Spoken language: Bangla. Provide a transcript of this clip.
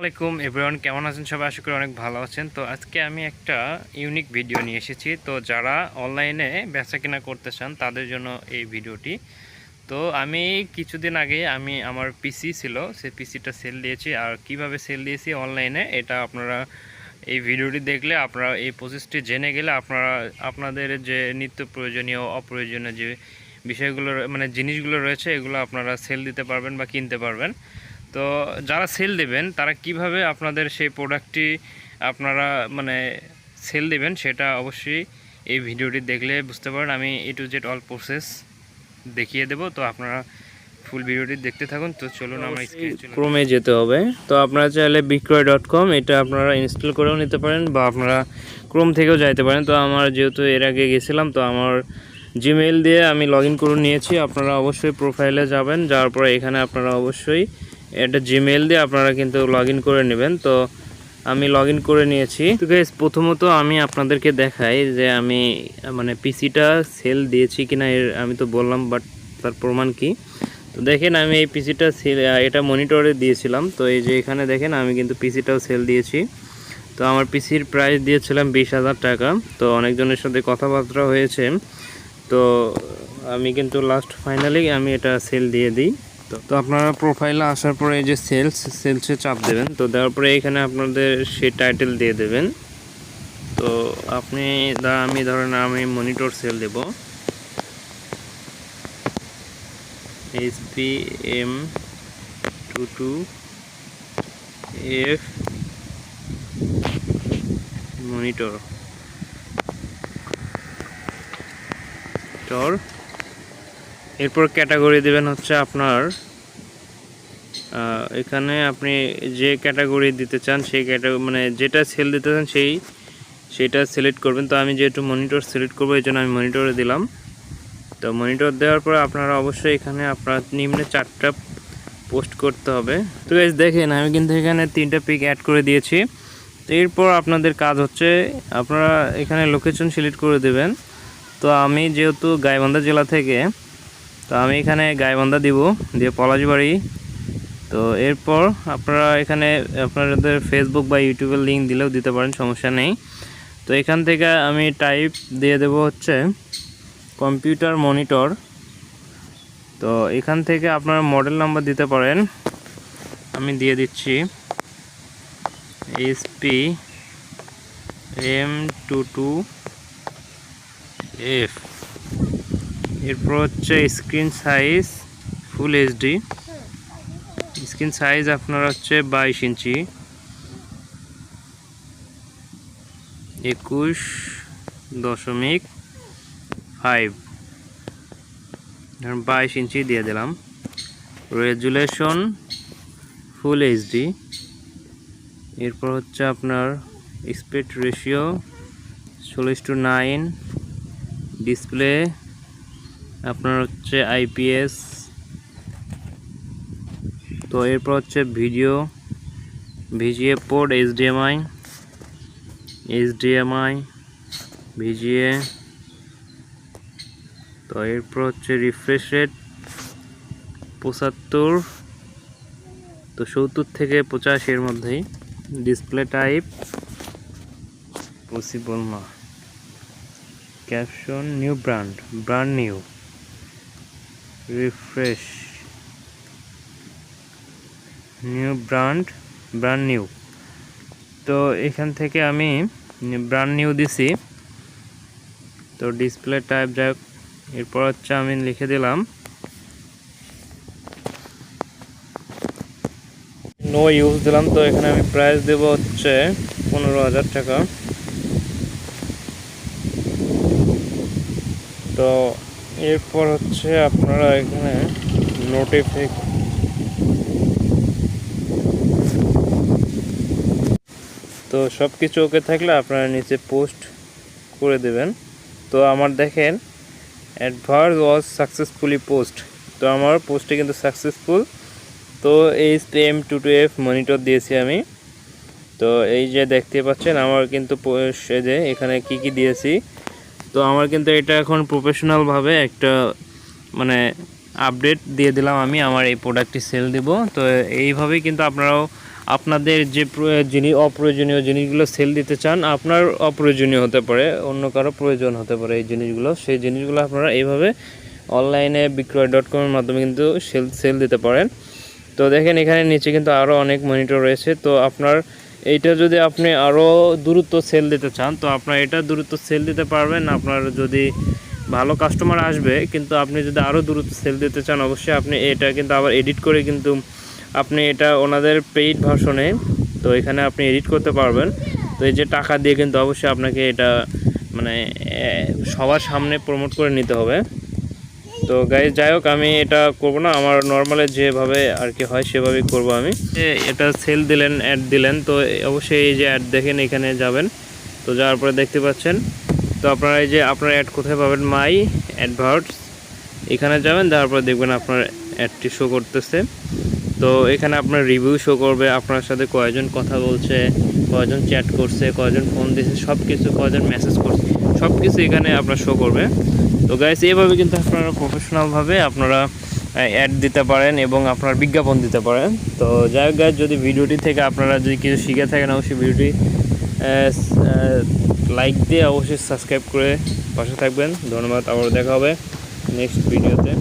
আসসালামাইকুম এভরিওয়ান, কেমন আছেন সবাই? আশা করি অনেক ভালো আছেন। তো আজকে আমি একটা ইউনিক ভিডিও নিয়ে এসেছি। তো যারা অনলাইনে বেচাকেনা করতে চান তাদের জন্য এই ভিডিওটি। তো আমি কিছুদিন আগে আমার পিসি ছিল, সেই পিসিটা সেল দিয়েছি। আর কিভাবে সেল দিয়েছি অনলাইনে, এটা আপনারা এই ভিডিওটি দেখলে আপনারা এই প্রসেসটি জেনে গেলে আপনাদের যে নিত্য প্রয়োজনীয় অপ্রয়োজনীয় যে বিষয়গুলো মানে জিনিসগুলো রয়েছে এগুলো আপনারা সেল দিতে পারবেন বা কিনতে পারবেন। তো যারা সেল দেবেন তারা কিভাবে আপনাদের সেই প্রোডাক্টটি আপনারা মানে সেল দেবেন সেটা অবশ্যই এই ভিডিওটি দেখলে বুঝতে পারেন। আমি A to Z all process দেখিয়ে দেব। তো আপনারা ফুল ভিডিওটি দেখতে থাকুন। তো চলুন আমরা ক্রোমে যেতে হবে। তো আপনারা চাইলে বিক্রয়.com এটা আপনারা ইনস্টল করেও নিতে পারেন বা আপনারা ক্রোম থেকেও যাইতে পারেন। তো আমার যেহেতু এর আগে গেছিলাম, তো আমার জিমেইল দিয়ে আমি লগ ইন করে নিয়েছি। আপনারা অবশ্যই প্রোফাইলে যাবেন, যাওয়ার পরে এখানে আপনারা অবশ্যই এটা জিমেইল দিয়ে আপনারা কিন্তু লগ ইন করে নেবেন। তো আমি লগ ইন করে নিয়েছি। তো গাইস, প্রথমত আমি আপনাদেরকে দেখাই যে আমি মানে পিসিটা সেল দিয়েছি কিনা। আমি তো বললাম, বাট তার প্রমাণ কি। তো দেখেন, আমি এই পিসিটা এটা মনিটরে দিয়েছিলাম। তো এই যে এখানে দেখেন আমি কিন্তু পিসিটাও সেল দিয়েছি। তো আমার পিসির প্রাইস দিয়েছিলাম 20,000 টাকা। তো অনেকজনের সাথে কথাবার্তা হয়েছে, তো আমি কিন্তু ফাইনালি আমি এটা সেল দিয়ে দিই। তো আপনারা প্রোফাইলে আসার পরে এই যে সেলসে চাপ দেবেন। তো দেওয়ার পরে এখানে আপনাদের সেই টাইটেল দিয়ে দেবেন। তো আমি ধরেন আমি মনিটর সেল দেব, HPM22F মনিটর। এরপর ক্যাটাগরি দেবেন হচ্ছে আপনার এখানে আপনি যে ক্যাটাগরি দিতে চান সেই ক্যাটাগরি মানে যেটা সেল দিতে চান সেটা সিলেক্ট করবেন। তো আমি যেহেতু মনিটর সিলেক্ট করবো এই জন্য আমি মনিটরে দিলাম। তো মনিটর দেওয়ার পর আপনারা অবশ্যই এখানে আপনার নিম্নে 4টা পোস্ট করতে হবে। তো গাইস দেখেন, আমি কিন্তু এখানে 3টা পিক অ্যাড করে দিয়েছি। তো এরপর আপনাদের কাজ হচ্ছে আপনারা এখানে লোকেশন সিলেক্ট করে দেবেন। তো আমি যেহেতু গাইবান্ধা জেলা থেকে, তো আমি এখানে গাইবান্ধা দিয়ে পলাশবাড়ি। তো এরপর আপনারা এখানে আপনাদের ফেসবুক বা ইউটিউবের লিঙ্ক দিলেও দিতে পারেন, সমস্যা নেই। তো এখান থেকে আমি টাইপ দিয়ে দেব হচ্ছে কম্পিউটার মনিটর। তো এখান থেকে আপনারা মডেল নাম্বার দিতে পারেন, আমি দিয়ে দিচ্ছি HPM22F। এরপর হচ্ছে screen size full HD. Screen size আপনার হচ্ছে 22 ইঞ্চি 21.5 22 ইঞ্চি দিয়ে দিলাম। Resolution full HD. এরপর হচ্ছে আপনার স্পিড রেশিও 40:9। ডিসপ্লে আপনার হচ্ছে IPS। তো এরপর হচ্ছে VGA পোর্ট HDMI VGA। তো এরপর হচ্ছে রিফ্রেশ রেট 75। তো 70 থেকে 85 এর মধ্যেই। ডিসপ্লে টাইপ পসিবল না। Caption new brand new. Refresh new brand new. তো এখান থেকে আমি ব্র্যান্ড নিউ দিছি। তো ডিসপ্লে টাইপ যাক। এরপর হচ্ছে আমি লিখে দিলাম নো ইউজ দিলাম। তো এখানে আমি প্রাইস দেব হচ্ছে 15,000 টাকা। তো এরপর হচ্ছে আপনারা এখানে তো সব কিছু ওকে থাকলে আপনারা নিচে পোস্ট করে দেবেন। তো আমার দেখেন অ্যাডভার্স ওয়াজ সাকসেসফুলি পোস্ট। তো আমার পোস্টে কিন্তু সাকসেসফুল। তো HPM22F মনিটর দিয়েছি আমি। তো এই যে দেখতে পাচ্ছেন আমার কিন্তু যে এখানে কি দিয়েছি। তো আমার কিন্তু এটা এখন প্রফেশনালভাবে একটা মানে আপডেট দিয়ে দিলাম। আমি আমার এই প্রোডাক্টটি সেল দেব। তো এইভাবেই কিন্তু আপনারাও আপনাদের যে অপ্রয়োজনীয় জিনিসগুলো সেল দিতে চান, আপনার অপ্রয়োজনীয় হতে পারে, অন্য কারো প্রয়োজন হতে পারে এই জিনিসগুলো, সেই জিনিসগুলো আপনারা এইভাবে অনলাইনে বিক্রয়.com এর মাধ্যমে কিন্তু সেল দিতে পারেন। তো দেখেন এখানে নিচে কিন্তু আরও অনেক মনিটর রয়েছে। তো আপনার এইটা যদি আপনি আরও দ্রুত সেল দিতে চান, তো আপনার এটা দ্রুত সেল দিতে পারবেন। আপনার যদি ভালো কাস্টমার আসবে, কিন্তু আপনি যদি আরও দ্রুত সেল দিতে চান, অবশ্যই আপনি এটা কিন্তু আবার এডিট করে কিন্তু আপনি এটা ওনাদের পেইড ভার্সনে, তো এখানে আপনি এডিট করতে পারবেন। তো এই যে টাকা দিয়ে কিন্তু অবশ্যই আপনাকে এটা মানে সবার সামনে প্রমোট করে নিতে হবে। তো গাইজ যাই হোক, আমি এটা করব না, আমার নর্মালে যেভাবে আর কি হয় সেভাবেই করব আমি। এটা সেল দিলেন, অ্যাড দিলেন, তো অবশ্যই এই যে অ্যাড দেখেন এখানে যাবেন। তো যাওয়ার পরে দেখতে পাচ্ছেন, তো আপনারা এই যে আপনার অ্যাড কোথায় পাবেন, মাই অ্যাডভার্টস, এখানে যাবেন, যাওয়ার পরে দেখবেন আপনার অ্যাডটি শো করতেছে। তো এখানে আপনার রিভিউ শো করবে, আপনার সাথে কয়জন কথা বলছে, কয়জন চ্যাট করছে, কয়জন ফোন দিয়েছে, সব কিছু, কয়জন মেসেজ করছে, সব কিছু এখানে আপনার শো করবে। তো গাইস এইভাবে কিন্তু আপনারা প্রফেশনালভাবে আপনারা অ্যাড দিতে পারেন এবং আপনার বিজ্ঞাপন দিতে পারেন। তো যাই হোক গাইস, যদি ভিডিওটি থেকে আপনারা যদি কিছু শিখে থাকেন, অবশ্যই ভিডিওটি লাইক দিয়ে অবশ্যই সাবস্ক্রাইব করে পাশে থাকবেন। ধন্যবাদ, আবার দেখা হবে নেক্সট ভিডিওতে।